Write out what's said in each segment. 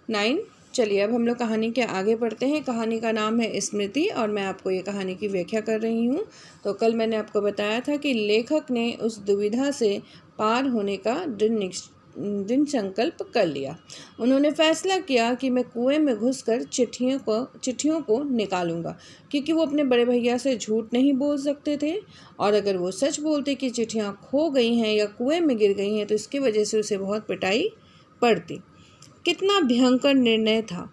9। चलिए अब हम लोग कहानी के आगे पढ़ते हैं। कहानी का नाम है स्मृति और मैं आपको ये कहानी की व्याख्या कर रही हूँ। तो कल मैंने आपको बताया था कि लेखक ने उस दुविधा से पार होने का दृढ़ संकल्प कर लिया। उन्होंने फैसला किया कि मैं कुएं में घुसकर चिट्ठियों को निकालूंगा, क्योंकि वो अपने बड़े भैया से झूठ नहीं बोल सकते थे, और अगर वो सच बोलते कि चिट्ठियाँ खो गई हैं या कुएं में गिर गई हैं तो इसकी वजह से उसे बहुत पिटाई पड़ती। कितना भयंकर निर्णय था,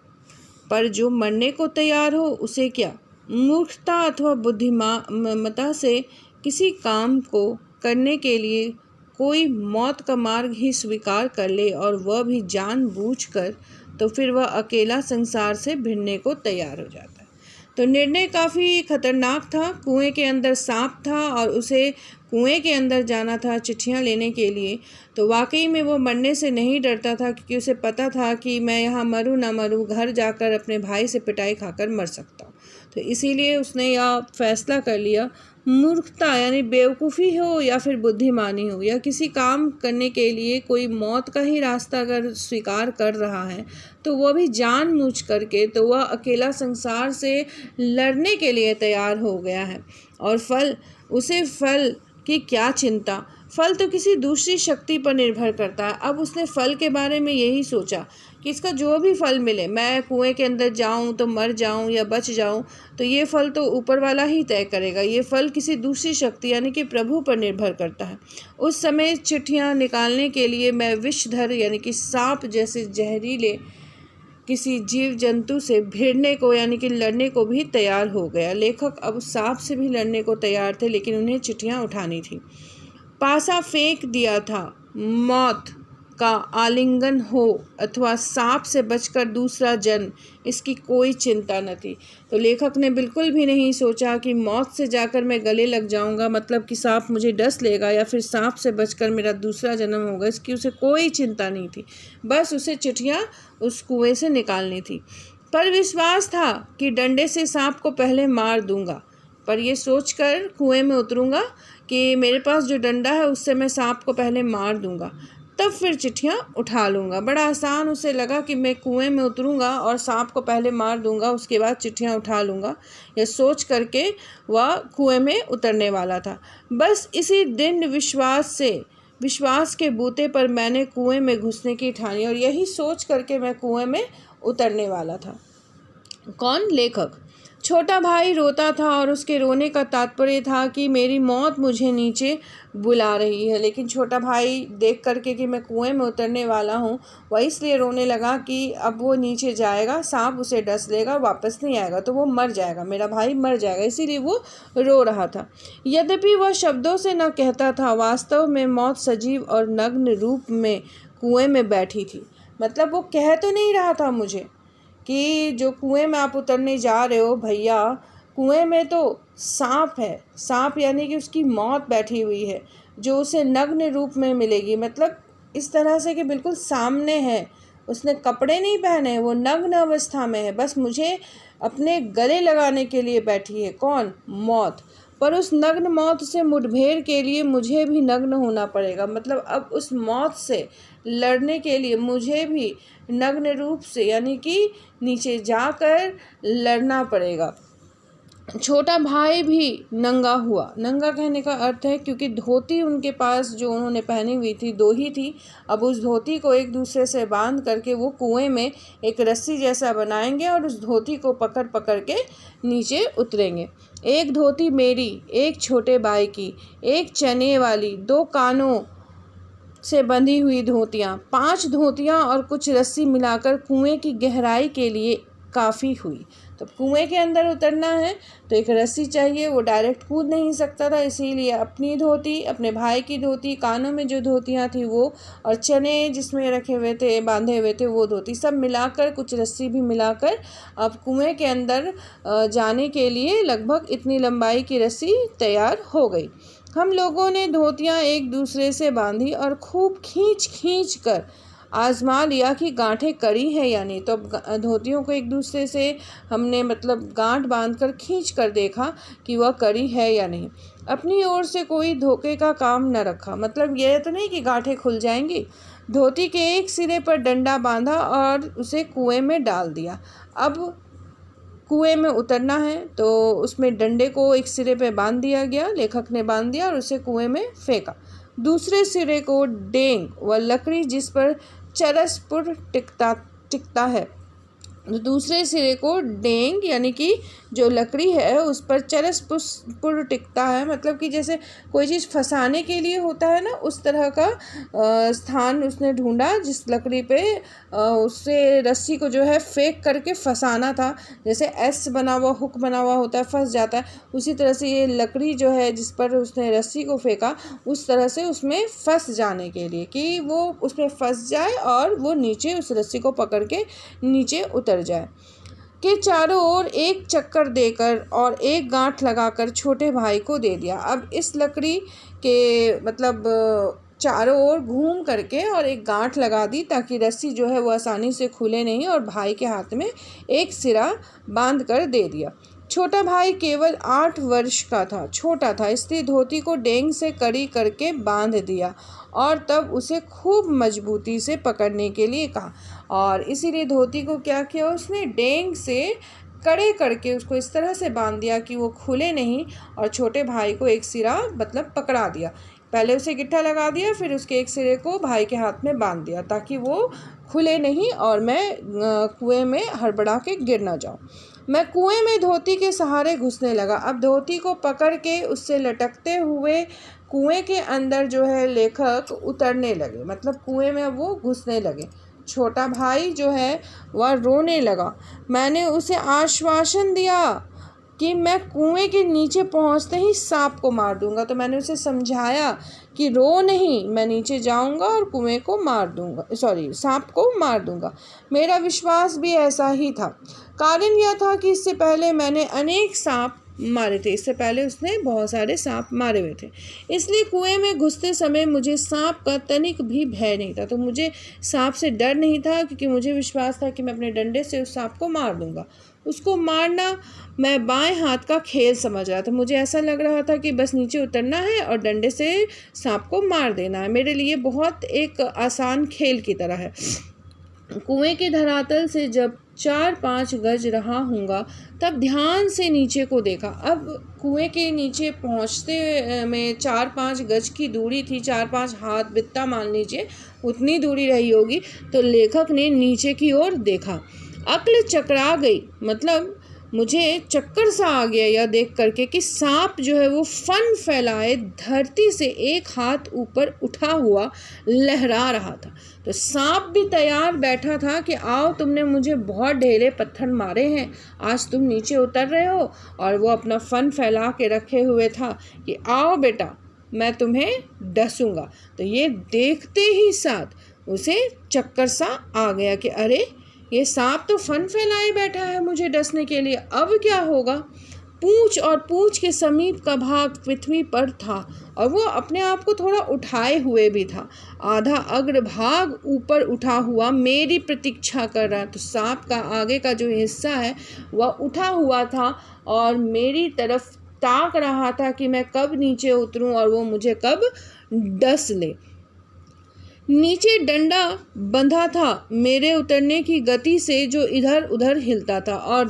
पर जो मरने को तैयार हो उसे क्या। मूर्खता अथवा बुद्धिमत्ता से किसी काम को करने के लिए कोई मौत का मार्ग ही स्वीकार कर ले, और वह भी जानबूझकर, तो फिर वह अकेला संसार से भिड़ने को तैयार हो जाता है। तो निर्णय काफ़ी खतरनाक था। कुएं के अंदर सांप था और उसे कुएं के अंदर जाना था चिट्ठियां लेने के लिए। तो वाकई में वो मरने से नहीं डरता था, क्योंकि उसे पता था कि मैं यहाँ मरूँ ना मरूँ, घर जाकर अपने भाई से पिटाई खाकर मर सकता हूँ। तो इसीलिए उसने यह फैसला कर लिया। मूर्खता यानी बेवकूफ़ी हो या फिर बुद्धिमानी हो, या किसी काम करने के लिए कोई मौत का ही रास्ता अगर स्वीकार कर रहा है तो वह भी जानबूझ करके, तो वह अकेला संसार से लड़ने के लिए तैयार हो गया है। और फल की क्या चिंता, फल तो किसी दूसरी शक्ति पर निर्भर करता है। अब उसने फल के बारे में यही सोचा कि इसका जो भी फल मिले, मैं कुएं के अंदर जाऊं तो मर जाऊं या बच जाऊं, तो ये फल तो ऊपर वाला ही तय करेगा। ये फल किसी दूसरी शक्ति यानी कि प्रभु पर निर्भर करता है। उस समय चिट्ठियां निकालने के लिए मैं विषधर यानी कि सांप जैसे जहरीले किसी जीव जंतु से भिड़ने को यानी कि लड़ने को भी तैयार हो गया। लेखक अब सांप से भी लड़ने को तैयार थे, लेकिन उन्हें चिट्ठियां उठानी थी। पासा फेंक दिया था। मौत का आलिंगन हो अथवा सांप से बचकर दूसरा जन्म, इसकी कोई चिंता न थी। तो लेखक ने बिल्कुल भी नहीं सोचा कि मौत से जाकर मैं गले लग जाऊंगा, मतलब कि सांप मुझे डस लेगा, या फिर सांप से बचकर मेरा दूसरा जन्म होगा, इसकी उसे कोई चिंता नहीं थी। बस उसे चिट्ठियाँ उस कुएं से निकालनी थी। पर विश्वास था कि डंडे से सांप को पहले मार दूंगा, पर यह सोचकर कुएं में उतरूंगा कि मेरे पास जो डंडा है उससे मैं सांप को पहले मार दूंगा, तब फिर चिट्ठियाँ उठा लूँगा। बड़ा आसान उसे लगा कि मैं कुएं में उतरूँगा और सांप को पहले मार दूँगा, उसके बाद चिट्ठियाँ उठा लूँगा। यह सोच करके वह कुएं में उतरने वाला था। बस इसी दृढ़ विश्वास के बूते पर मैंने कुएं में घुसने की ठानी, और यही सोच करके मैं कुएं में उतरने वाला था। कौन? लेखक। छोटा भाई रोता था और उसके रोने का तात्पर्य था कि मेरी मौत मुझे नीचे बुला रही है। लेकिन छोटा भाई देख करके कि मैं कुएं में उतरने वाला हूँ, वह इसलिए रोने लगा कि अब वो नीचे जाएगा, सांप उसे डस लेगा, वापस नहीं आएगा, तो वो मर जाएगा, मेरा भाई मर जाएगा, इसीलिए वो रो रहा था। यद्यपि वह शब्दों से न कहता था, वास्तव में मौत सजीव और नग्न रूप में कुएं में बैठी थी। मतलब वो कह तो नहीं रहा था मुझे कि जो कुएं में आप उतरने जा रहे हो भैया, कुएं में तो सांप है, सांप यानी कि उसकी मौत बैठी हुई है, जो उसे नग्न रूप में मिलेगी। मतलब इस तरह से कि बिल्कुल सामने है, उसने कपड़े नहीं पहने, वो नग्न अवस्था में है, बस मुझे अपने गले लगाने के लिए बैठी है। कौन? मौत। पर उस नग्न मौत से मुठभेड़ के लिए मुझे भी नग्न होना पड़ेगा। मतलब अब उस मौत से लड़ने के लिए मुझे भी नग्न रूप से यानी कि नीचे जाकर लड़ना पड़ेगा। छोटा भाई भी नंगा हुआ। नंगा कहने का अर्थ है क्योंकि धोती उनके पास जो उन्होंने पहनी हुई थी 2 ही थी, अब उस धोती को एक दूसरे से बांध करके वो कुएं में एक रस्सी जैसा बनाएंगे और उस धोती को पकड़ पकड़ के नीचे उतरेंगे। एक धोती मेरी, एक छोटे भाई की, एक चने वाली, 2 कानों से बंधी हुई धोतियाँ, 5 धोतियाँ और कुछ रस्सी मिलाकर कुएं की गहराई के लिए काफ़ी हुई। तो कुएं के अंदर उतरना है तो एक रस्सी चाहिए, वो डायरेक्ट कूद नहीं सकता था, इसीलिए अपनी धोती, अपने भाई की धोती, कानों में जो धोतियाँ थी वो, और चने जिसमें रखे हुए थे, बांधे हुए थे, वो धोती, सब मिलाकर, कुछ रस्सी भी मिलाकर अब कुएं के अंदर जाने के लिए लगभग इतनी लंबाई की रस्सी तैयार हो गई। हम लोगों ने धोतियाँ एक दूसरे से बांधी और खूब खींच कर आजमा लिया कि गांठें कड़ी है या नहीं। तो अब धोतियों को एक दूसरे से हमने मतलब गांठ बांधकर खींच कर देखा कि वह कड़ी है या नहीं। अपनी ओर से कोई धोखे का काम न रखा। मतलब यह तो नहीं कि गांठें खुल जाएंगी, धोती के एक सिरे पर डंडा बांधा और उसे कुएं में डाल दिया। अब कुएं में उतरना है तो उसमें डंडे को एक सिरे पे बांध दिया गया, लेखक ने बांध दिया और उसे कुएं में फेंका। दूसरे सिरे को डेंग व लकड़ी जिस पर चरसपुर टिकता है, दूसरे सिरे को डेंग यानी कि जो लकड़ी है उस पर चरसपुर टिकता है, मतलब कि जैसे कोई चीज़ फंसाने के लिए होता है ना, उस तरह का स्थान उसने ढूंढा जिस लकड़ी पे उससे रस्सी को जो है फेंक करके फंसाना था। जैसे एस बना हुआ, हुक बना हुआ होता है, फंस जाता है, उसी तरह से ये लकड़ी जो है जिस पर उसने रस्सी को फेंका, उस तरह से उसमें फंस जाने के लिए कि वो उसमें फंस जाए और वो नीचे उस रस्सी को पकड़ के नीचे उतर जाए। के चारों ओर एक चक्कर देकर और एक गांठ लगाकर छोटे भाई को दे दिया। अब इस लकड़ी के मतलब चारों ओर घूम करके और एक गांठ लगा दी ताकि रस्सी जो है वो आसानी से खुले नहीं, और भाई के हाथ में एक सिरा बांध कर दे दिया। छोटा भाई केवल 8 वर्ष का था, छोटा था, इसलिए धोती को डेंग से कड़ी करके बांध दिया और तब उसे खूब मजबूती से पकड़ने के लिए कहा। और इसीलिए धोती को क्या किया, उसने डेंग से कड़े करके उसको इस तरह से बांध दिया कि वो खुले नहीं, और छोटे भाई को एक सिरा मतलब पकड़ा दिया। पहले उसे गिट्ठा लगा दिया, फिर उसके एक सिरे को भाई के हाथ में बांध दिया ताकि वो खुले नहीं और मैं कुएं में हड़बड़ा के गिर ना जाऊँ। मैं कुएं में धोती के सहारे घुसने लगा। अब धोती को पकड़ के उससे लटकते हुए कुएं के अंदर जो है लेखक उतरने लगे, मतलब कुएं में अब वो घुसने लगे। छोटा भाई जो है वह रोने लगा। मैंने उसे आश्वासन दिया कि मैं कुएं के नीचे पहुंचते ही सांप को मार दूंगा। तो मैंने उसे समझाया कि रो नहीं, मैं नीचे जाऊंगा और कुएं को मार दूंगा, सांप को मार दूंगा। मेरा विश्वास भी ऐसा ही था। कारण यह था कि इससे पहले मैंने अनेक सांप मारे थे, इससे पहले उसने बहुत सारे सांप मारे हुए थे, इसलिए कुएं में घुसते समय मुझे सांप का तनिक भी भय नहीं था। तो मुझे सांप से डर नहीं था क्योंकि मुझे विश्वास था कि मैं अपने डंडे से उस सांप को मार दूंगा। उसको मारना मैं बाएं हाथ का खेल समझ रहा था। मुझे ऐसा लग रहा था कि बस नीचे उतरना है और डंडे से सांप को मार देना है, मेरे लिए बहुत एक आसान खेल की तरह है। कुएं के धरातल से जब 4-5 गज रहा हूँगा तब ध्यान से नीचे को देखा। अब कुएं के नीचे पहुँचते में 4-5 गज की दूरी थी, 4-5 हाथ बित्ता मान लीजिए उतनी दूरी रही होगी। तो लेखक ने नीचे की ओर देखा। अक्ल चकरा गई, मतलब मुझे चक्कर सा आ गया यह देख करके कि सांप जो है वो फन फैलाए धरती से एक हाथ ऊपर उठा हुआ लहरा रहा था। तो सांप भी तैयार बैठा था कि आओ, तुमने मुझे बहुत ढेरे पत्थर मारे हैं, आज तुम नीचे उतर रहे हो। और वो अपना फन फैला के रखे हुए था कि आओ बेटा, मैं तुम्हें डसूंगा। तो ये देखते ही साथ उसे चक्कर सा आ गया कि अरे, ये सांप तो फन फैलाए बैठा है मुझे डसने के लिए, अब क्या होगा। पूंछ और पूंछ के समीप का भाग पृथ्वी पर था और वो अपने आप को थोड़ा उठाए हुए भी था। आधा अग्र भाग ऊपर उठा हुआ मेरी प्रतीक्षा कर रहा। तो सांप का आगे का जो हिस्सा है वह उठा हुआ था और मेरी तरफ ताक रहा था कि मैं कब नीचे उतरूं और वो मुझे कब डस ले। नीचे डंडा बंधा था मेरे उतरने की गति से, जो इधर उधर हिलता था, और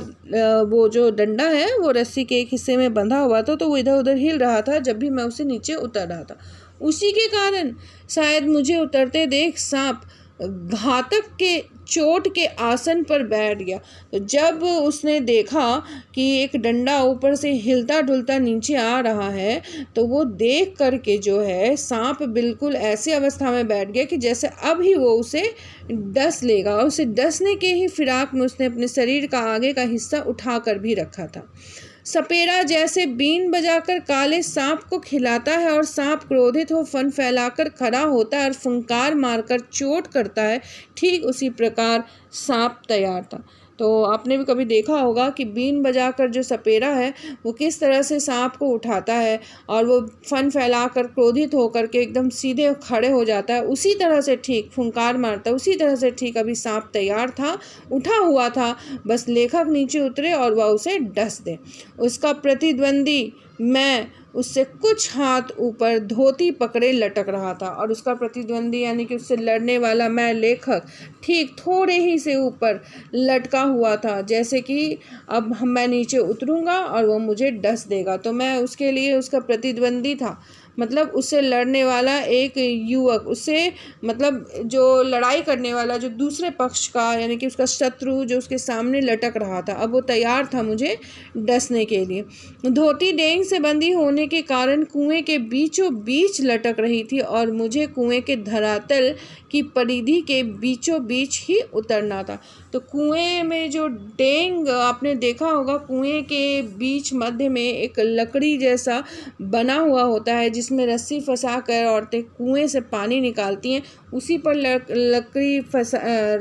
वो जो डंडा है वो रस्सी के एक हिस्से में बंधा हुआ था, तो वो इधर उधर हिल रहा था जब भी मैं उसे नीचे उतर रहा था। उसी के कारण शायद मुझे उतरते देख सांप घातक के चोट के आसन पर बैठ गया। तो जब उसने देखा कि एक डंडा ऊपर से हिलता डुलता नीचे आ रहा है, तो वो देख करके जो है सांप बिल्कुल ऐसी अवस्था में बैठ गया कि जैसे अब ही वो उसे डस लेगा। उसे डसने के ही फिराक में उसने अपने शरीर का आगे का हिस्सा उठा कर भी रखा था। सपेरा जैसे बीन बजाकर काले सांप को खिलाता है और सांप क्रोधित हो फन फैलाकर खड़ा होता है और फुंकार मारकर चोट करता है, ठीक उसी प्रकार सांप तैयार था। तो आपने भी कभी देखा होगा कि बीन बजाकर जो सपेरा है वो किस तरह से सांप को उठाता है और वो फन फैलाकर क्रोधित होकर के एकदम सीधे खड़े हो जाता है, उसी तरह से ठीक फुंकार मारता है, उसी तरह से ठीक अभी सांप तैयार था, उठा हुआ था, बस लेखक नीचे उतरे और वह उसे डस दे। उसका प्रतिद्वंदी मैं उससे कुछ हाथ ऊपर धोती पकड़े लटक रहा था और उसका प्रतिद्वंदी यानी कि उससे लड़ने वाला मैं लेखक ठीक थोड़े ही से ऊपर लटका हुआ था, जैसे कि अब मैं नीचे उतरूँगा और वो मुझे डस देगा। तो मैं उसके लिए उसका प्रतिद्वंदी था, मतलब उससे लड़ने वाला एक युवक, उससे मतलब जो लड़ाई करने वाला जो दूसरे पक्ष का यानी कि उसका शत्रु जो उसके सामने लटक रहा था, अब वो तैयार था मुझे डसने के लिए। धोती डेंग से बंधी होने के कारण कुएं के बीचों बीच लटक रही थी और मुझे कुएं के धरातल की परिधि के बीचों बीच ही उतरना था। तो कुएं में जो डेंग आपने देखा होगा, कुएं के बीच मध्य में एक लकड़ी जैसा बना हुआ होता है जिसमें रस्सी फंसा कर औरतें कुएं से पानी निकालती हैं, उसी पर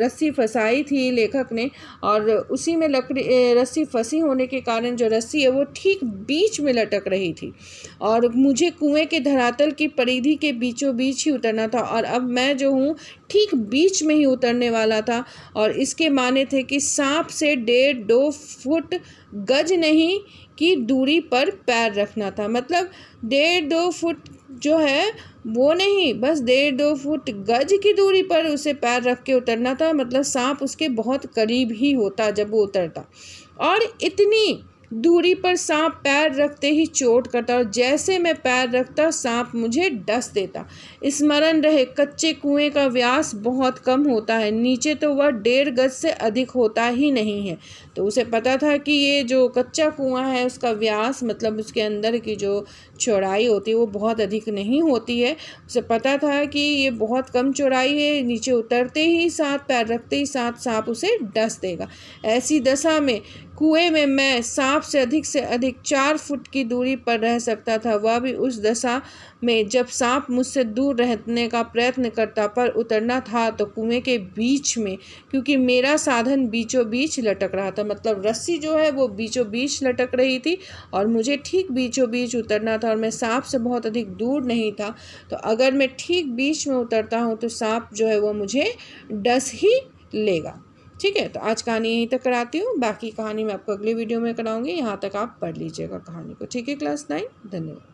रस्सी फंसाई थी लेखक ने और उसी में रस्सी फंसी होने के कारण जो रस्सी है वो ठीक बीच में लटक रही थी और मुझे कुएं के धरातल की परिधि के बीचों बीच ही उतरना था और अब मैं जो हूँ ठीक बीच में ही उतरने वाला था। और इसके माने थे कि सांप से 1.5-2 फुट गज नहीं की दूरी पर पैर रखना था, मतलब 1.5-2 फुट जो है वो नहीं, बस 1.5-2 फुट गज की दूरी पर उसे पैर रख के उतरना था, मतलब सांप उसके बहुत करीब ही होता जब वो उतरता और इतनी दूरी पर सांप पैर रखते ही चोट करता और जैसे मैं पैर रखता सांप मुझे डस देता। स्मरण रहे कच्चे कुएं का व्यास बहुत कम होता है, नीचे तो वह 1.5 गज से अधिक होता ही नहीं है। तो उसे पता था कि ये जो कच्चा कुआं है उसका व्यास मतलब उसके अंदर की जो चौड़ाई होती है वो बहुत अधिक नहीं होती है। उसे पता था कि ये बहुत कम चौड़ाई है, नीचे उतरते ही साथ पैर रखते ही साथ सांप उसे डस देगा। ऐसी दशा में कुएं में मैं सांप से अधिक 4 फुट की दूरी पर रह सकता था, वह भी उस दशा में जब सांप मुझसे दूर रहने का प्रयत्न करता, पर उतरना था तो कुएं के बीच में, क्योंकि मेरा साधन बीचों बीच लटक रहा था, मतलब रस्सी जो है वो बीचों बीच लटक रही थी और मुझे ठीक बीचों बीच उतरना था और मैं सांप से बहुत अधिक दूर नहीं था। तो अगर मैं ठीक बीच में उतरता हूँ तो सांप जो है वो मुझे डस ही लेगा। ठीक है, तो आज कहानी यहीं तक कराती हूँ, बाकी कहानी मैं आपको अगली वीडियो में कराऊंगी। यहाँ तक आप पढ़ लीजिएगा कहानी को। ठीक है क्लास 9, धन्यवाद।